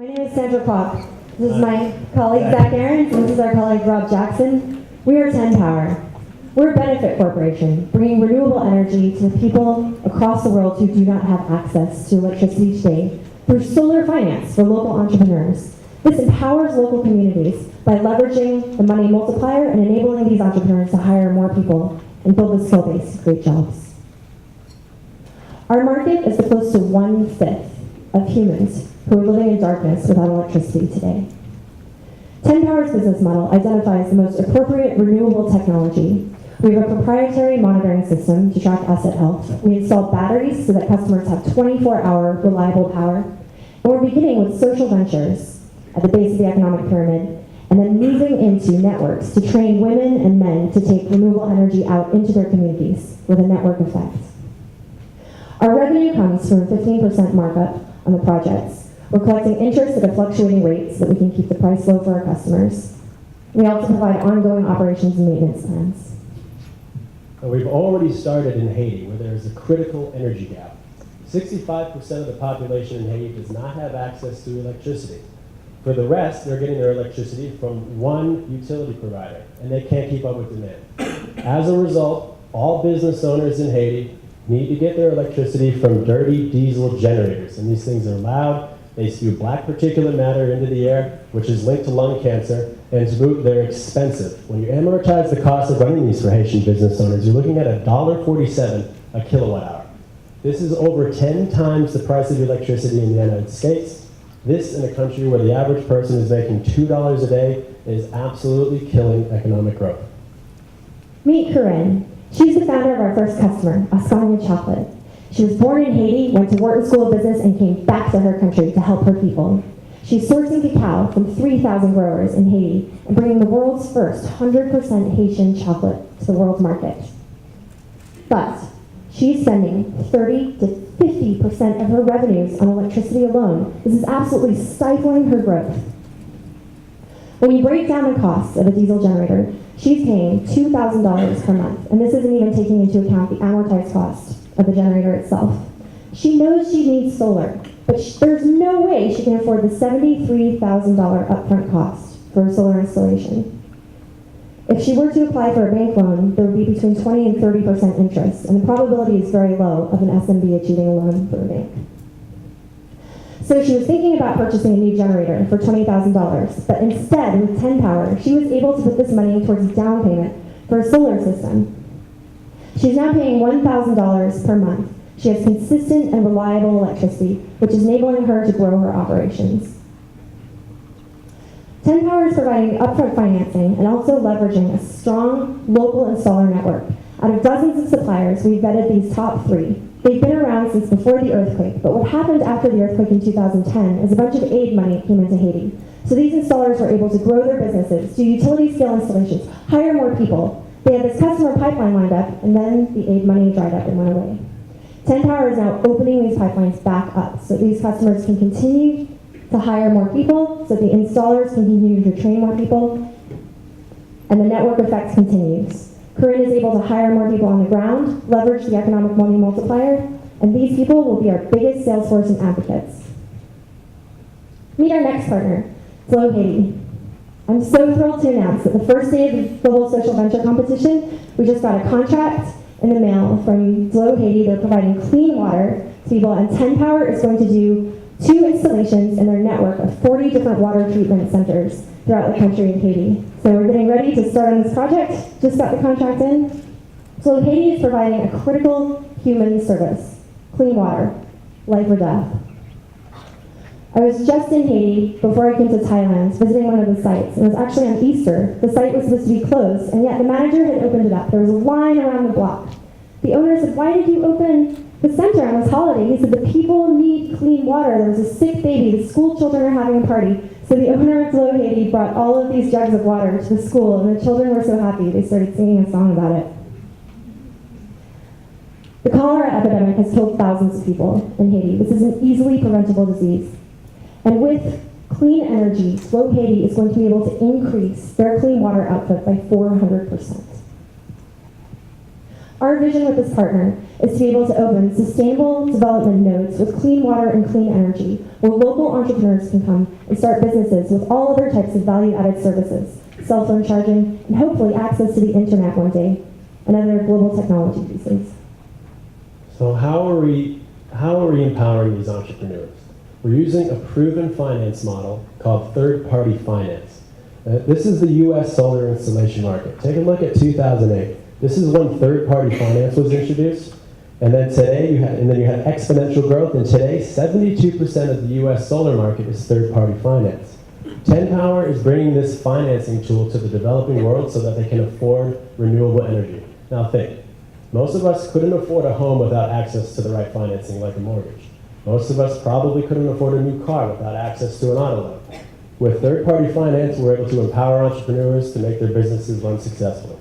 My name is Sandra Klopp. This is my colleague Zach Aarons, and this is our colleague Rob Jackson. We are 10Power. We're a benefit corporation, bringing renewable energy to the people across the world who do not have access to electricity today through solar finance for local entrepreneurs. This empowers local communities by leveraging the money multiplier and enabling these entrepreneurs to hire more people and build a skill base to create jobs. Our market is close to 1/5 of humans who are living in darkness without electricity today. 10Power's business model identifies the most appropriate renewable technology. We have a proprietary monitoring system to track asset health. We install batteries so that customers have 24-hour reliable power. And we're beginning with social ventures at the base of the economic pyramid, and then moving into networks to train women and men to take renewable energy out into their communities with a network effect. Our revenue comes from a 15% markup on the projects. We're collecting interest at a fluctuating rate so that we can keep the price low for our customers. We also provide ongoing operations and maintenance plans. We've already started in Haiti, where there's a critical energy gap. 65% of the population in Haiti does not have access to electricity. For the rest, they're getting their electricity from one utility provider, and they can't keep up with demand. As a result, all business owners in Haiti need to get their electricity from dirty diesel generators, and these things are loud. They spew black particulate matter into the air, which is linked to lung cancer, and to boot, they're expensive. When you amortize the cost of running these for Haitian business owners, you're looking at $1.47 a kilowatt hour. This is over 10 times the price of electricity in the United States. This, in a country where the average person is making $2 a day, is absolutely killing economic growth. Meet Corinne. She's the founder of our first customer, Ascania Chocolate. She was born in Haiti, went to Wharton School of Business, and came back to her country to help her people. She's sourcing cacao from 3,000 growers in Haiti and bringing the world's first 100% Haitian chocolate to the world market. But she's spending 30 to 50% of her revenues on electricity alone. This is absolutely stifling her growth. When we break down the costs of a diesel generator, she's paying $2,000 per month, and this isn't even taking into account the amortized cost of the generator itself. She knows she needs solar, but there's no way she can afford the $73,000 upfront cost for a solar installation. If she were to apply for a bank loan, there would be between 20 and 30% interest, and the probability is very low of an SMB achieving a loan from a bank. So she was thinking about purchasing a new generator for $20,000, but instead, with 10Power, she was able to put this money towards a down payment for a solar system. She's now paying $1,000 per month. She has consistent and reliable electricity, which is enabling her to grow her operations. 10Power is providing upfront financing and also leveraging a strong local installer network. Out of dozens of suppliers, we've vetted these top 3. They've been around since before the earthquake, but what happened after the earthquake in 2010 is a bunch of aid money came into Haiti. So these installers were able to grow their businesses, do utility scale installations, hire more people. They had this customer pipeline lined up, and then the aid money dried up and went away. 10Power is now opening these pipelines back up so these customers can continue to hire more people, so the installers can continue to train more people, and the network effect continues. Corinne is able to hire more people on the ground, leverage the economic money multiplier, and these people will be our biggest sales force and advocates. Meet our next partner, Flow Haiti. I'm so thrilled to announce that the first day of the Global Social Venture Competition, we just got a contract in the mail from Flow Haiti. They're providing clean water to people, and 10Power is going to do 2 installations in their network of 40 different water treatment centers throughout the country in Haiti. So we're getting ready to start on this project, just got the contract in. So Haiti is providing a critical human service, clean water, life or death. I was just in Haiti before I came to Thailand, visiting one of the sites. It was actually on Easter. The site was supposed to be closed, and yet the manager had opened it up. There was a line around the block. The owner said, "Why did you open the center on this holiday?" He said, "The people need clean water. There was a sick baby. The school children are having a party." So the owner of Flow Haiti brought all of these jugs of water to the school, and the children were so happy they started singing a song about it. The cholera epidemic has killed thousands of people in Haiti. This is an easily preventable disease. And with clean energy, Flow Haiti is going to be able to increase their clean water output by 400%. Our vision with this partner is to be able to open sustainable development nodes with clean water and clean energy, where local entrepreneurs can come and start businesses with all other types of value-added services, cell phone charging, and hopefully access to the internet one day, and other global technology pieces. So how are we empowering these entrepreneurs? We're using a proven finance model called third-party finance. This is the U.S. solar installation market. Take a look at 2008. This is when third-party finance was introduced, and then today you had exponential growth, and today 72% of the U.S. solar market is third-party finance. 10Power is bringing this financing tool to the developing world so that they can afford renewable energy. Now think, most of us couldn't afford a home without access to the right financing, like a mortgage. Most of us probably couldn't afford a new car without access to an auto loan. With third-party finance, we're able to empower entrepreneurs to make their businesses run successfully.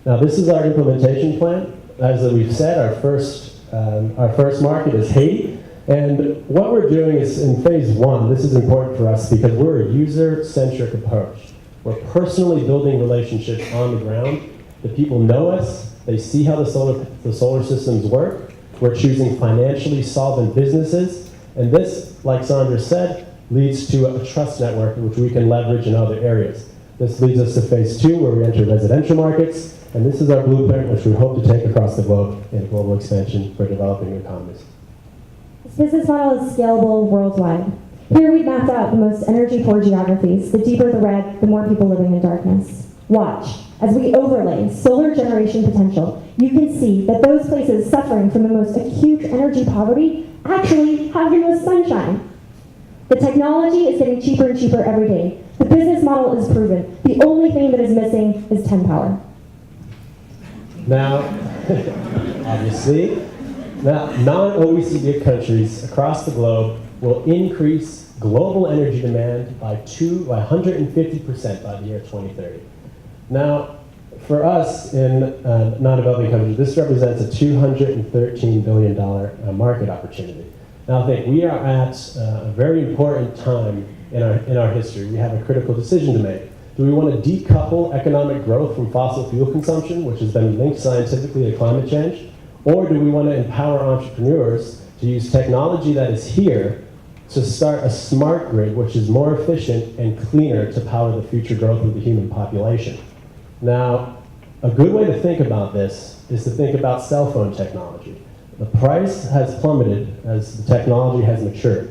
Now, this is our implementation plan. As we've said, our first market is Haiti. And what we're doing is, in phase one, this is important for us because we're a user-centric approach. We're personally building relationships on the ground. The people know us. They see how the solar systems work. We're choosing financially solvent businesses. And this, like Sandra said, leads to a trust network which we can leverage in other areas. This leads us to phase two, where we enter residential markets. And this is our blueprint, which we hope to take across the globe in global expansion for developing economies. This business model is scalable worldwide. Here we've mapped out the most energy-poor geographies. The deeper the red, the more people living in darkness. Watch. As we overlay solar generation potential, you can see that those places suffering from the most acute energy poverty actually have the most sunshine. The technology is getting cheaper and cheaper every day. The business model is proven. The only thing that is missing is 10Power. Now, obviously, non-OECD countries across the globe will increase global energy demand by 150% by the year 2030. Now, for us in non-developing countries, this represents a $213 billion market opportunity. Now, I think we are at a very important time in our history. We have a critical decision to make. Do we want to decouple economic growth from fossil fuel consumption, which has been linked scientifically to climate change? Or do we want to empower entrepreneurs to use technology that is here to start a smart grid, which is more efficient and cleaner to power the future growth of the human population? Now, a good way to think about this is to think about cell phone technology. The price has plummeted as the technology has matured.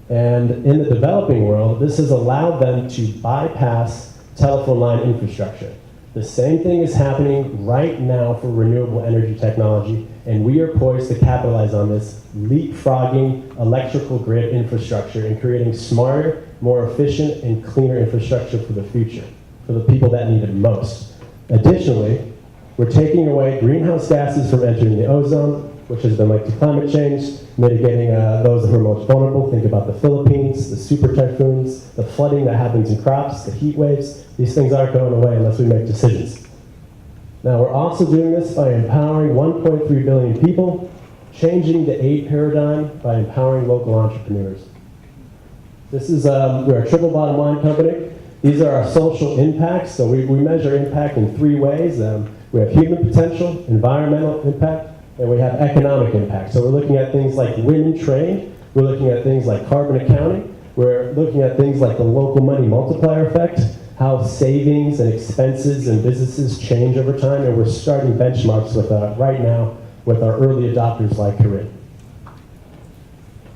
And in the developing world, this has allowed them to bypass telephone line infrastructure. The same thing is happening right now for renewable energy technology, and we are poised to capitalize on this, leapfrogging electrical grid infrastructure and creating smarter, more efficient, and cleaner infrastructure for the future, for the people that need it most. Additionally, we're taking away greenhouse gases from entering the ozone, which has been linked to climate change, mitigating those who are most vulnerable. Think about the Philippines, the super typhoons, the flooding that happens in crops, the heat waves. These things aren't going away unless we make decisions. Now, we're also doing this by empowering 1.3 billion people, changing the aid paradigm by empowering local entrepreneurs. This is, we're a triple bottom line company. These are our social impacts. So we measure impact in three ways. We have human potential, environmental impact, and we have economic impact. So we're looking at things like women trained. We're looking at things like carbon accounting. We're looking at things like the local money multiplier effect, how savings and expenses and businesses change over time, and we're starting benchmarks with right now with our early adopters like Corinne.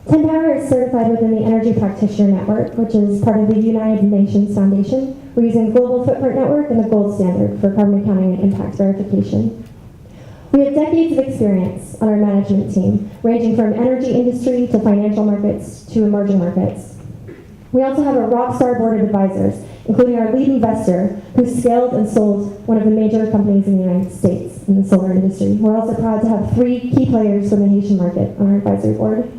10Power is certified within the Energy Practitioner Network, which is part of the United Nations Foundation. We're using Global Footprint Network and the gold standard for carbon accounting and impact verification. We have decades of experience on our management team, ranging from energy industry to financial markets to emerging markets. We also have a rockstar board of advisors, including our lead investor, who scaled and sold one of the major companies in the United States in the solar industry. We're also proud to have 3 key players from the Haitian market on our advisory board.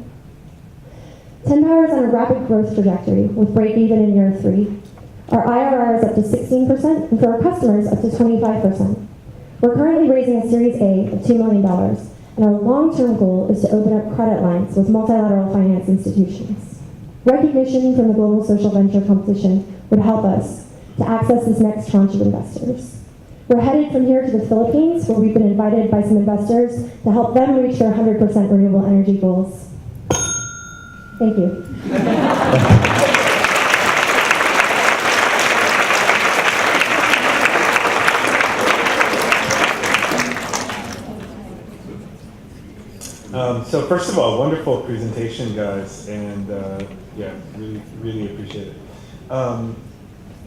10Power is on a rapid growth trajectory with break-even in year 3. Our IRR is up to 16%, and for our customers, up to 25%. We're currently raising a Series A of $2 million, and our long-term goal is to open up credit lines with multilateral finance institutions. Recognition from the Global Social Venture Competition would help us to access this next tranche of investors. We're headed from here to the Philippines, where we've been invited by some investors to help them reach their 100% renewable energy goals. Thank you. So first of all, wonderful presentation, guys, and yeah, really appreciate it.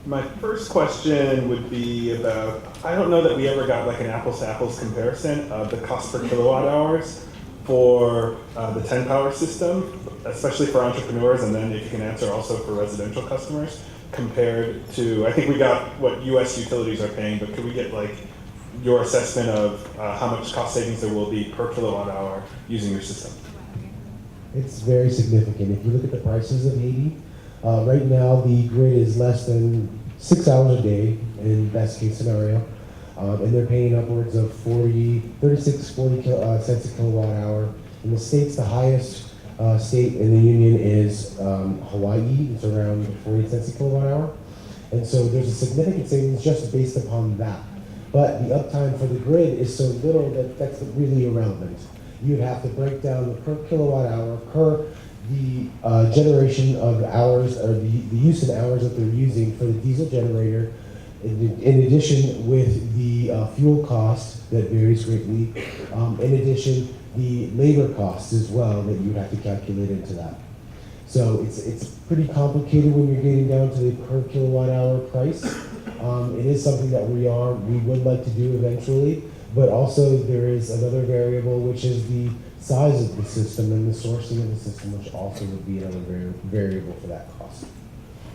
My first question would be about, I don't know that we ever got like an apples to apples comparison of the cost per kilowatt hours for the 10Power system, especially for entrepreneurs, and then if you can answer also for residential customers, compared to, I think we got what US utilities are paying, but could we get like your assessment of how much cost savings there will be per kilowatt hour using your system? It's very significant. If you look at the prices of Haiti, right now the grid is less than 6 hours a day in best case scenario, and they're paying upwards of 36, 40 cents a kilowatt hour. In the States, the highest state in the union is Hawaii. It's around 40 cents a kilowatt hour. And so there's a significant savings just based upon that. But the uptime for the grid is so little that that's really irrelevant. You'd have to break down the per kilowatt hour per the generation of hours, or the use of hours that they're using for the diesel generator, in addition with the fuel cost that varies greatly, in addition the labor costs as well that you'd have to calculate into that. So it's pretty complicated when you're getting down to the per kilowatt hour price. It is something that we would like to do eventually, but also there is another variable, which is the size of the system and the sourcing of the system, which also would be another variable for that cost.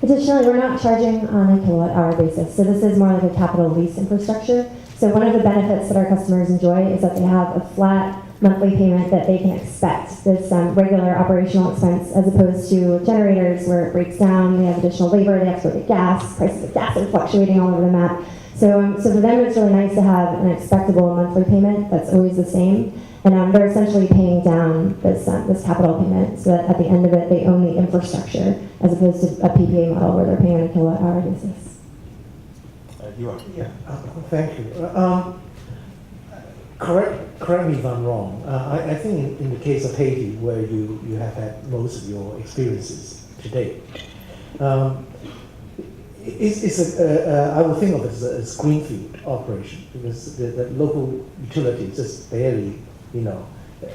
Additionally, we're not charging on a kilowatt hour basis, so this is more like a capital lease infrastructure. So one of the benefits that our customers enjoy is that they have a flat monthly payment that they can expect, this regular operational expense, as opposed to generators where it breaks down, they have additional labor, they have to go get gas, prices of gas are fluctuating all over the map. So for them it's really nice to have an expectable monthly payment that's always the same, and they're essentially paying down this capital payment so that at the end of it they own the infrastructure, as opposed to a PPA model where they're paying on a kilowatt hour basis. You are. Yeah, thank you. Correct me if I'm wrong. I think in the case of Haiti, where you have had most of your experiences to date, I would think of it as greenfield operation, because the local utilities just barely,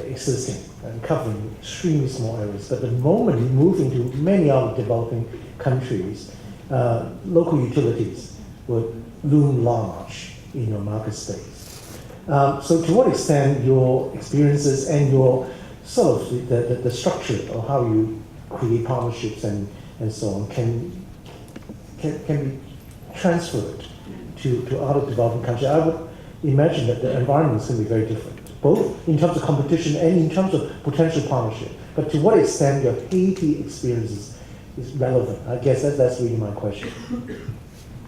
existing and covering extremely small areas. But the moment you move into many other developing countries, local utilities would loom large in your market space. So to what extent your experiences and your sort of the structure of how you create partnerships and so on can be transferred to other developing countries? I would imagine that the environment is going to be very different, both in terms of competition and in terms of potential partnership. But to what extent your Haiti experiences is relevant? I guess that's really my question.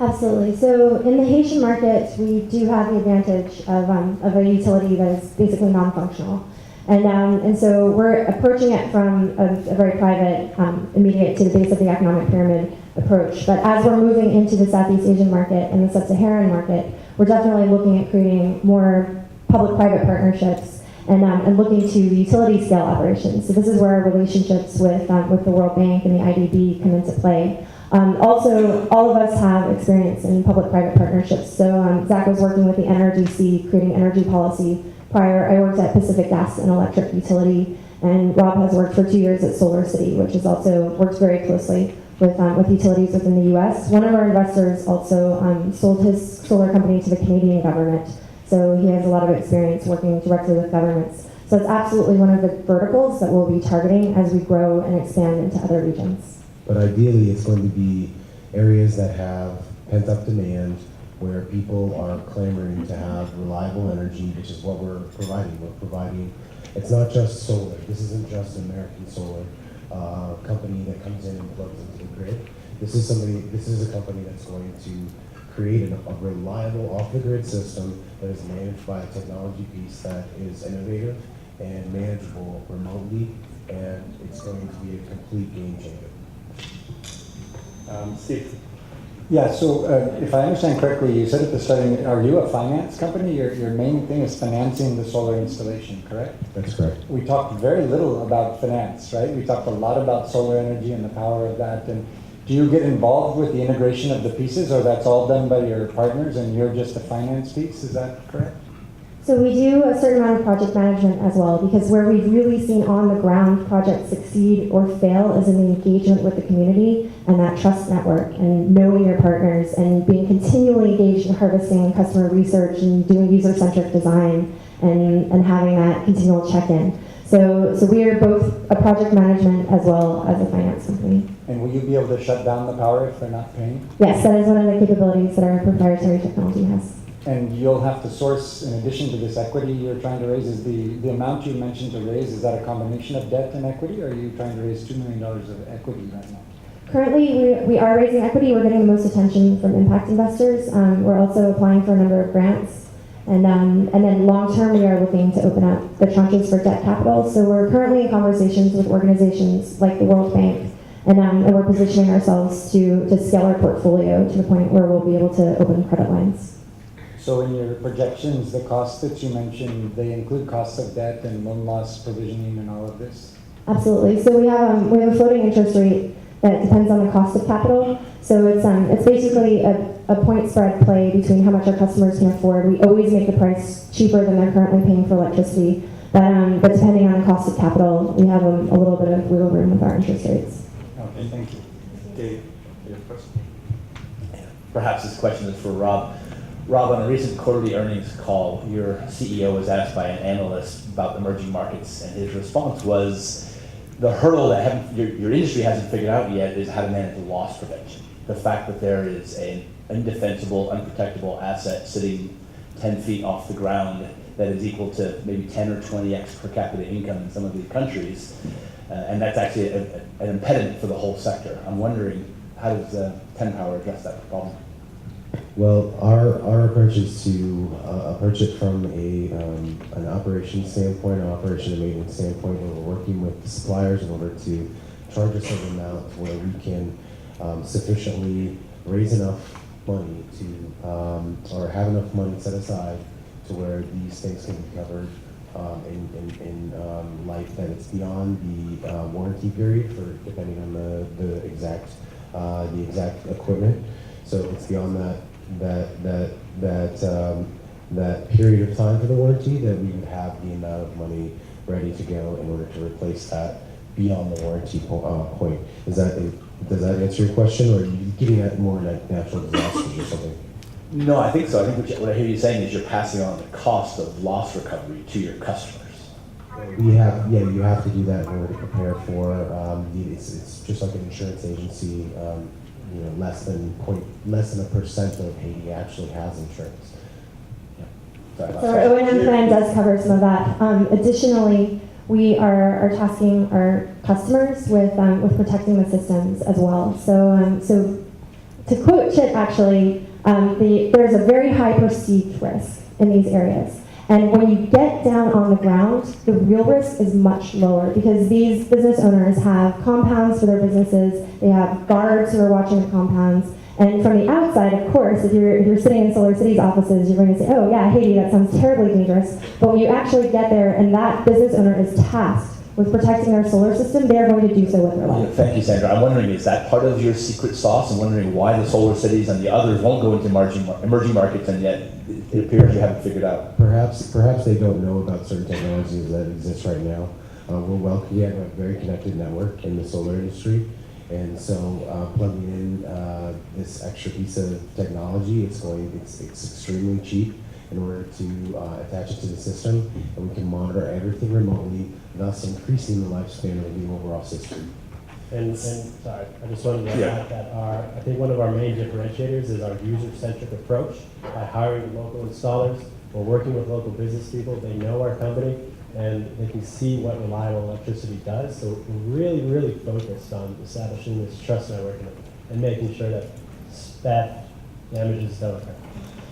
Absolutely. So in the Haitian market, we do have the advantage of a utility that is basically non-functional. And so we're approaching it from a very private, immediate to the base of the economic pyramid approach. But as we're moving into the Southeast Asian market and the Sub-Saharan market, we're definitely looking at creating more public-private partnerships and looking to utility scale operations. So this is where our relationships with the World Bank and the IDB come into play. Also, all of us have experience in public-private partnerships. So Zach was working with the NRDC, creating energy policy. Prior, I worked at Pacific Gas and Electric Utility, and Rob has worked for 2 years at Solar City, which is also works very closely with utilities within the U.S. One of our investors also sold his solar company to the Canadian government, so he has a lot of experience working directly with governments. So it's absolutely one of the verticals that we'll be targeting as we grow and expand into other regions. But ideally, it's going to be areas that have pent-up demand, where people are clamoring to have reliable energy, which is what we're providing. We're providing, it's not just solar. This isn't just an American solar company that comes in and plugs into the grid. This is a company that's going to create a reliable off-the-grid system that is managed by a technology piece that is innovative and manageable remotely, and it's going to be a complete game changer. Steve. Yeah, so if I understand correctly, you said at the starting, are you a finance company? Your main thing is financing the solar installation, correct? That's correct. We talked very little about finance, right? We talked a lot about solar energy and the power of that. And do you get involved with the integration of the pieces, or that's all done by your partners and you're just the finance piece? Is that correct? So we do a certain amount of project management as well, because where we've really seen on the ground projects succeed or fail is in the engagement with the community and that trust network and knowing your partners and being continually engaged in harvesting customer research and doing user-centric design and having that continual check-in. So we are both a project management as well as a finance company. And will you be able to shut down the power if they're not paying? Yes, that is one of the capabilities that our proprietary technology has. And you'll have to source, in addition to this equity you're trying to raise, is the amount you mentioned to raise, is that a combination of debt and equity, or are you trying to raise $2 million of equity right now? Currently, we are raising equity. We're getting the most attention from impact investors. We're also applying for a number of grants. And then long term, we are looking to open up the tranches for debt capital. So we're currently in conversations with organizations like the World Bank, and we're positioning ourselves to scale our portfolio to the point where we'll be able to open credit lines. So in your projections, the costs that you mentioned, they include costs of debt and loan loss provisioning and all of this? Absolutely. So we have a floating interest rate that depends on the cost of capital. So it's basically a point spread play between how much our customers can afford. We always make the price cheaper than they're currently paying for electricity, but depending on the cost of capital, we have a little bit of wiggle room with our interest rates. Okay, thank you. Dave, you have a question? Perhaps this question is for Rob. Rob, on a recent quarterly earnings call, your CEO was asked by an analyst about emerging markets, and his response was the hurdle that your industry hasn't figured out yet is how to manage loss prevention. The fact that there is an indefensible, unprotectable asset sitting 10 feet off the ground that is equal to maybe 10 or 20x per capita income in some of these countries, and that's actually an impediment for the whole sector. I'm wondering, how does 10Power address that problem? Well, our approach is to approach it from an operations standpoint, an operation and maintenance standpoint, where we're working with the suppliers in order to charge a certain amount where we can sufficiently raise enough money to, or have enough money set aside to where these things can be covered in life, that it's beyond the warranty period for depending on the exact equipment. So it's beyond that period of time for the warranty that we would have the amount of money ready to go in order to replace that beyond the warranty point. Does that answer your question, or are you getting at more like natural disasters or something? No, I think so. I think what I hear you saying is you're passing on the cost of loss recovery to your customers. You have to do that in order to prepare for. It's just like an insurance agency. Less than 1% of Haiti actually has insurance. So our O&M plan does cover some of that. Additionally, we are tasking our customers with protecting the systems as well. So to quote Chit, actually, there's a very high perceived risk in these areas. And when you get down on the ground, the real risk is much lower because these business owners have compounds for their businesses. They have guards who are watching the compounds. And from the outside, of course, if you're sitting in Solar City's offices, you're going to say, oh yeah, Haiti, that sounds terribly dangerous. But when you actually get there and that business owner is tasked with protecting their solar system, they're going to do so with their life. Thank you, Sandra. I'm wondering, is that part of your secret sauce? I'm wondering why the Solar Cities and the others won't go into emerging markets, and yet it appears you haven't figured out. Perhaps they don't know about certain technologies that exist right now. We have a very connected network in the solar industry, and so plugging in this extra piece of technology, it's extremely cheap in order to attach it to the system, and we can monitor everything remotely, thus increasing the lifespan of the overall system. And sorry, I just wanted to add that I think one of our main differentiators is our user-centric approach. By hiring local installers, we're working with local business people. They know our company, and they can see what reliable electricity does. So we're really, really focused on establishing this trust network and making sure that staff damages don't occur.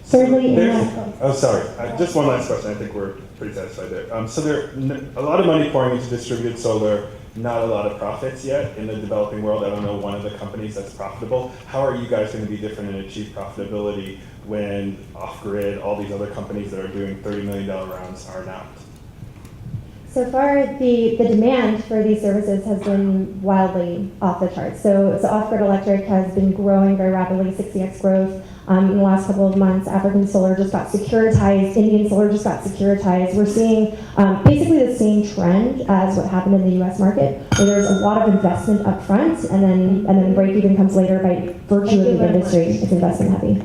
Thirdly, just one last question. I think we're pretty satisfied there. So there a lot of money pouring into distributed solar. not a lot of profits yet in the developing world. I don't know one of the companies that's profitable. How are you guys going to be different and achieve profitability when off-grid, all these other companies that are doing $30 million rounds are not? So far, the demand for these services has been wildly off the charts. So off-grid electric has been growing very rapidly, 60x growth. In the last couple of months, African solar just got securitized, Indian solar just got securitized. We're seeing basically the same trend as what happened in the US market, where there's a lot of investment up front, and then break even comes later by virtue of the industry. It's investment heavy.